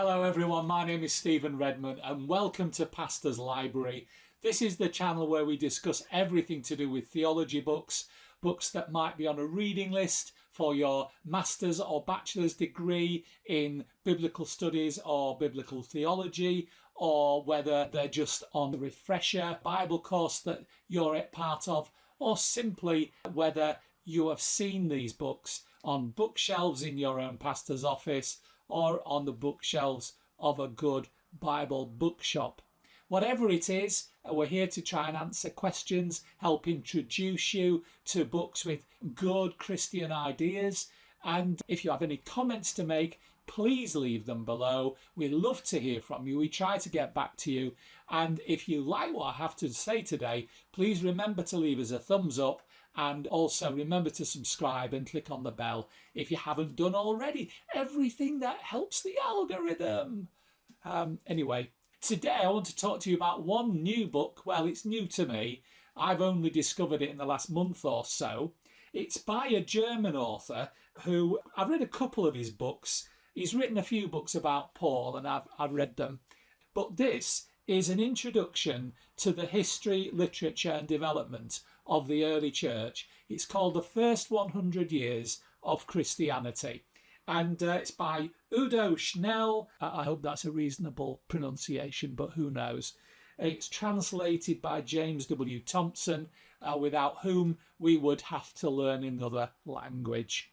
Hello everyone, my name is Stephen Redmond and welcome to Pastor's Library. This is the channel where we discuss everything to do with theology books, books that might be on a reading list for your master's or bachelor's degree in biblical studies or biblical theology, or whether they're just on the refresher Bible course that you're a part of, or simply whether you have seen these books on bookshelves in your own pastor's office or on the bookshelves of a good Bible bookshop. Whatever it is, we're here to try and answer questions, help introduce you to books with good Christian ideas. And if you have any comments to make, please leave them below. We love to hear from you. We try to get back to you. And if you like what I have to say today, please remember to leave us a thumbs up. And also remember to subscribe and click on the bell if you haven't done already. Everything that helps the algorithm. Anyway, today I want to talk to you about one new book. Well, it's new to me. I've only discovered it in the last month or so. It's by a German author who, I've read a couple of his books. He's written a few books about Paul and I've read them. But this is an introduction to the history, literature and development of the early church. It's called The First 100 Years of Christianity. And it's by Udo Schnell. I hope that's a reasonable pronunciation, but who knows. It's translated by James W. Thompson, without whom we would have to learn another language.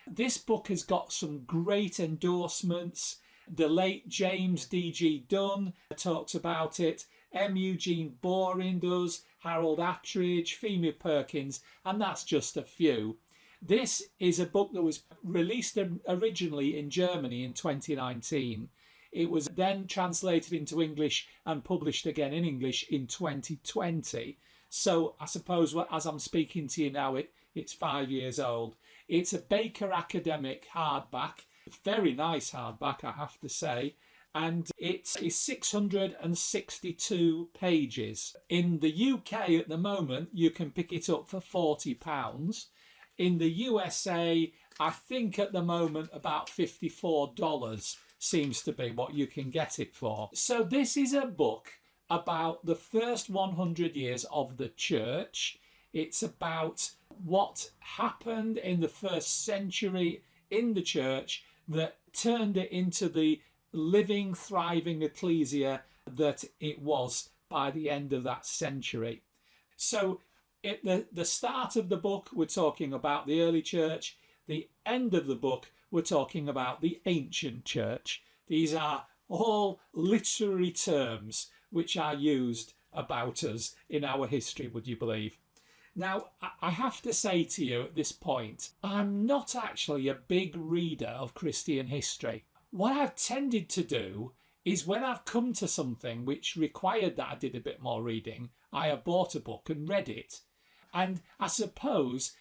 This book has got some great endorsements. The late James D.G. Dunn talks about it. M. Eugene Boring does, Harold Attridge, Femia Perkins, and that's just a few. This is a book that was released originally in Germany in 2019. It was then translated into English and published again in English in 2020. So I suppose as I'm speaking to you now, it's 5 years old. It's a Baker Academic hardback, very nice hardback, I have to say. And it is 662 pages. In the UK at the moment, you can pick it up for £40. In the USA, I think at the moment about $54 seems to be what you can get it for. So this is a book about the first 100 years of the church. It's about what happened in the first century in the church that turned it into the living, thriving ecclesia that it was by the end of that century. So at the start of the book, we're talking about the early church. The end of the book, we're talking about the ancient church. These are all literary terms which are used about us in our history, would you believe? Now, I have to say to you at this point, I'm not actually a big reader of Christian history. What I've tended to do is when I've come to something which required that I did a bit more reading, I have bought a book and read it. And I suppose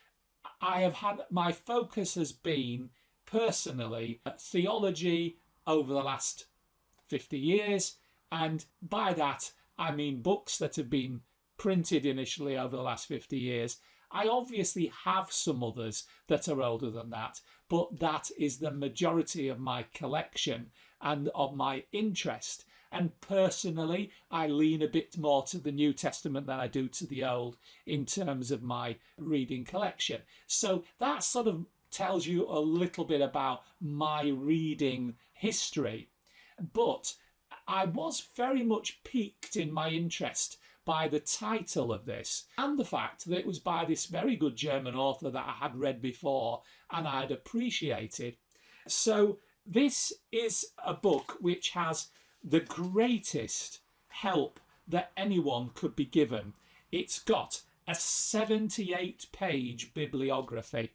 I have had, my focus has been personally theology over the last 50 years. And by that, I mean books that have been printed initially over the last 50 years. I obviously have some others that are older than that, but that is the majority of my collection and of my interest. And personally, I lean a bit more to the New Testament than I do to the Old in terms of my reading collection. So that sort of tells you a little bit about my reading history. But I was very much piqued in my interest by the title of this and the fact that it was by this very good German author that I had read before and I had appreciated. So this is a book which has the greatest help that anyone could be given. It's got a 78-page bibliography.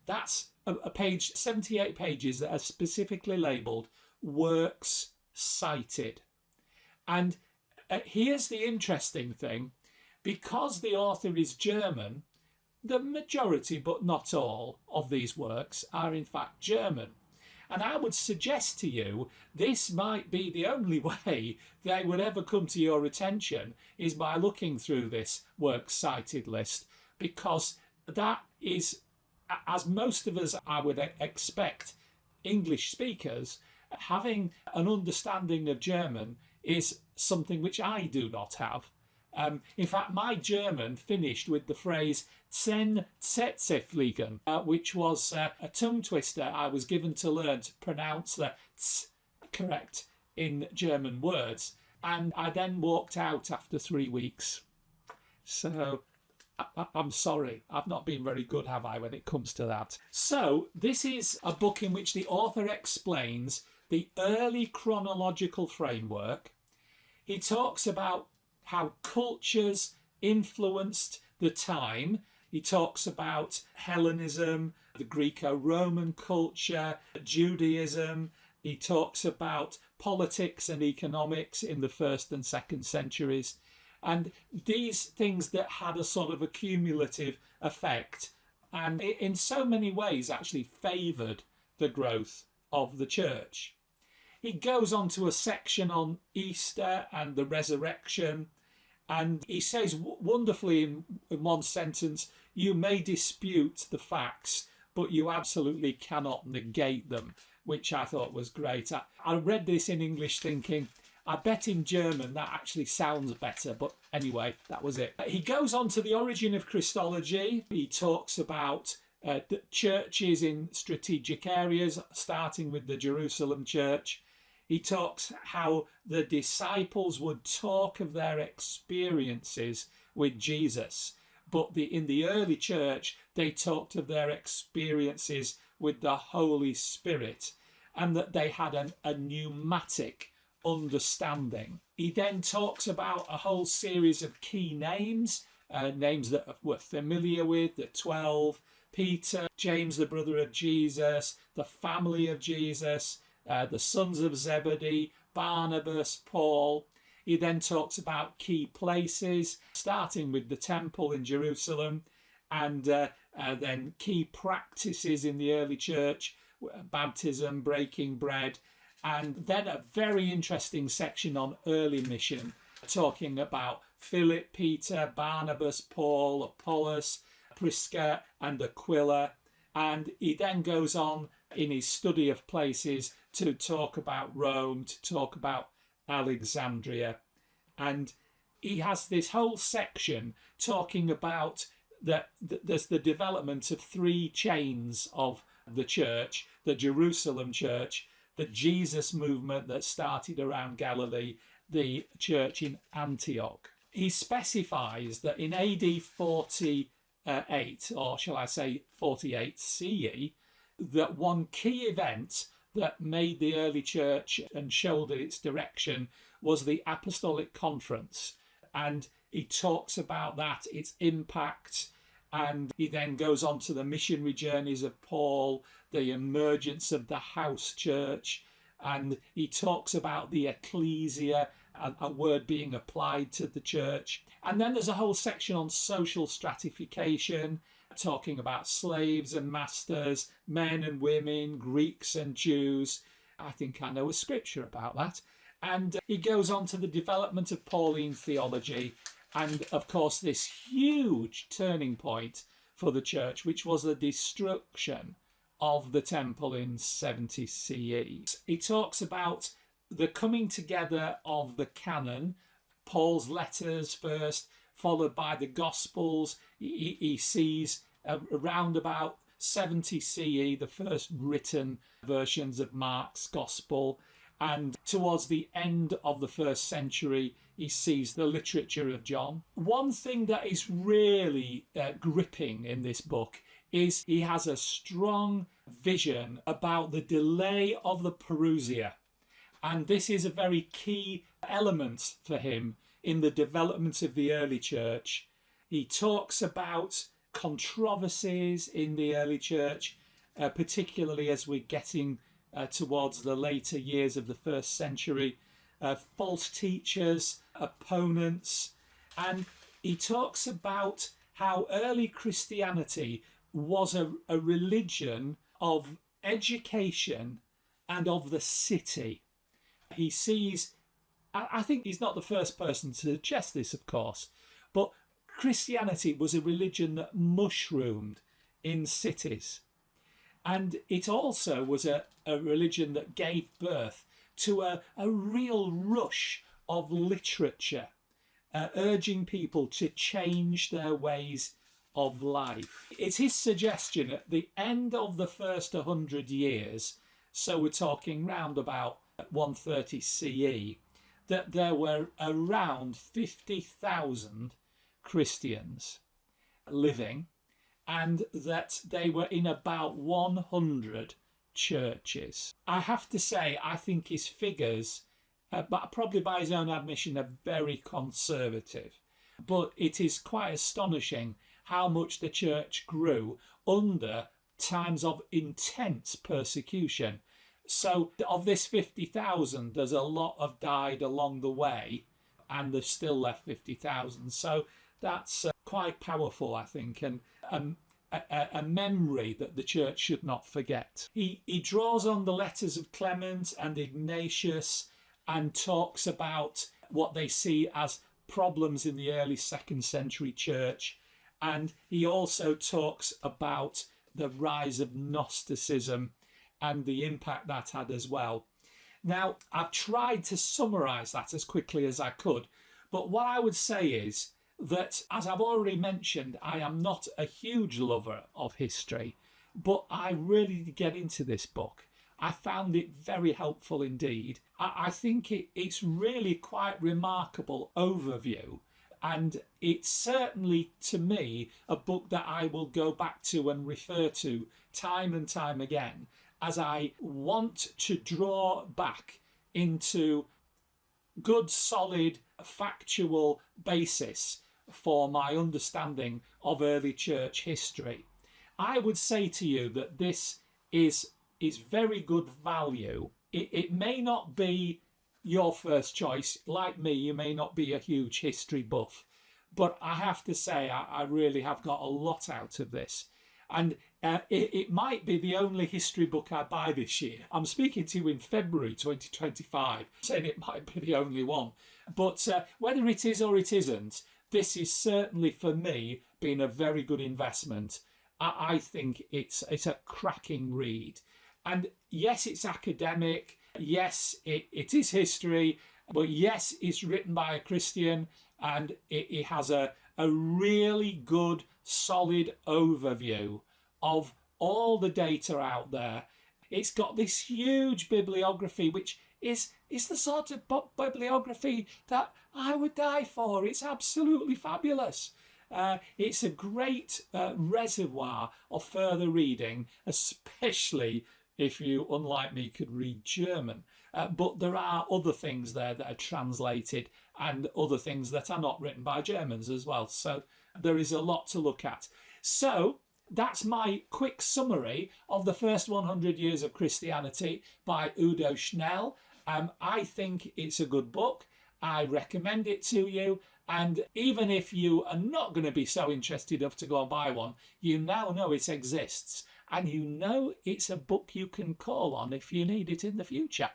That's a page, 78 pages that are specifically labelled Works Cited. And here's the interesting thing. Because the author is German, the majority, but not all, of these works are in fact German. And I would suggest to you, this might be the only way they would ever come to your attention is by looking through this works cited list, because that is, as most of us, I would expect, English speakers, having an understanding of German is something which I do not have. In fact, my German finished with the phrase "zehn Sätze fliegen," which was a tongue twister I was given to learn to pronounce the "ts" correct in German words. And I then walked out after 3 weeks. So I'm sorry, I've not been very good, have I, when it comes to that? So this is a book in which the author explains the early chronological framework. He talks about how cultures influenced the time. He talks about Hellenism, the Greco-Roman culture, Judaism. He talks about politics and economics in the 1st and 2nd centuries. And these things that had a sort of a cumulative effect and in so many ways actually favoured the growth of the church. He goes on to a section on Easter and the resurrection, and he says wonderfully in one sentence, you may dispute the facts, but you absolutely cannot negate them, which I thought was great. I read this in English thinking, I bet in German that actually sounds better, but anyway, that was it. He goes on to the origin of Christology. He talks about the churches in strategic areas, starting with the Jerusalem church. He talks how the disciples would talk of their experiences with Jesus, but in the early church, they talked of their experiences with the Holy Spirit, and that they had a pneumatic understanding. He then talks about a whole series of key names, names that we're familiar with, the 12, Peter, James, the brother of Jesus, the family of Jesus, the sons of Zebedee, Barnabas, Paul. He then talks about key places, starting with the temple in Jerusalem, and then key practices in the early church, baptism, breaking bread, and then a very interesting section on early mission, talking about Philip, Peter, Barnabas, Paul, Apollos, Prisca and Aquila. And he then goes on in his study of places to talk about Rome, to talk about Alexandria. And he has this whole section talking about that there's the development of 3 chains of the church: the Jerusalem church, the Jesus movement that started around Galilee, the church in Antioch. He specifies that in AD 48, or shall I say 48 CE, that one key event that made the early church and shouldered its direction was the Apostolic Conference. And he talks about that, its impact, and he then goes on to the missionary journeys of Paul, the emergence of the house church, and he talks about the ecclesia, a word being applied to the church. And then there's a whole section on social stratification, talking about slaves and masters, men and women, Greeks and Jews. I think I know a scripture about that. And he goes on to the development of Pauline theology, and of course this huge turning point for the church, which was the destruction of the temple in 70 CE. He talks about the coming together of the canon, Paul's letters first, followed by the Gospels. He sees around about 70 CE the first written versions of Mark's Gospel, and towards the end of the 1st century he sees the literature of John. One thing that is really gripping in this book is he has a strong vision about the delay of the parousia, and this is a very key element for him in the development of the early church. He talks about controversies in the early church, particularly as we're getting towards the later years of the 1st century, false teachers, opponents, and he talks about how early Christianity was a religion of education and of the city. He sees, I think he's not the first person to suggest this, of course, but Christianity was a religion that mushroomed in cities. And it also was a religion that gave birth to a real rush of literature, urging people to change their ways of life. It's his suggestion at the end of the first 100 years, so we're talking round about 130 CE, that there were around 50,000 Christians living, and that they were in about 100 churches. I have to say, I think his figures, but probably by his own admission, are very conservative. But it is quite astonishing how much the church grew under times of intense persecution. So of this 50,000, there's a lot have died along the way, and they've still left 50,000. So that's quite powerful, I think, and a memory that the church should not forget. He draws on the letters of Clement and Ignatius and talks about what they see as problems in the early 2nd century church. And he also talks about the rise of Gnosticism and the impact that had as well. Now, I've tried to summarise that as quickly as I could, but what I would say is that, as I've already mentioned, I am not a huge lover of history, but I really did get into this book. I found it very helpful indeed. I think it's really quite remarkable overview, and it's certainly, to me, a book that I will go back to and refer to time and time again, as I want to draw back into good, solid, factual basis for my understanding of early church history. I would say to you that this is very good value. It may not be your first choice. Like me, you may not be a huge history buff, but I have to say I really have got a lot out of this. And it might be the only history book I buy this year. I'm speaking to you in February 2025, saying it might be the only one. But whether it is or it isn't, this is certainly, for me, been a very good investment. I think it's a cracking read. And yes, it's academic. Yes, it is history. But yes, it's written by a Christian, and it has a really good, solid overview of all the data out there. It's got this huge bibliography, which is the sort of bibliography that I would die for. It's absolutely fabulous. It's a great reservoir of further reading, especially if you, unlike me, could read German. But there are other things there that are translated and other things that are not written by Germans as well. So there is a lot to look at. So that's my quick summary of the first 100 years of Christianity by Udo Schnell. I think it's a good book. I recommend it to you. And even if you are not going to be so interested enough to go and buy one, you now know it exists. And you know it's a book you can call on if you need it in the future.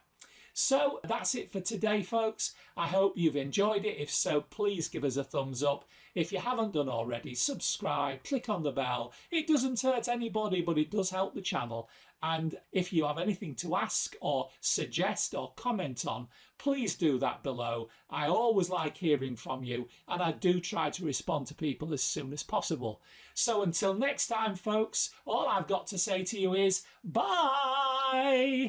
So that's it for today, folks. I hope you've enjoyed it. If so, please give us a thumbs up. If you haven't done already, subscribe, click on the bell. It doesn't hurt anybody, but it does help the channel. And if you have anything to ask or suggest or comment on, please do that below. I always like hearing from you, and I do try to respond to people as soon as possible. So until next time, folks, all I've got to say to you is bye!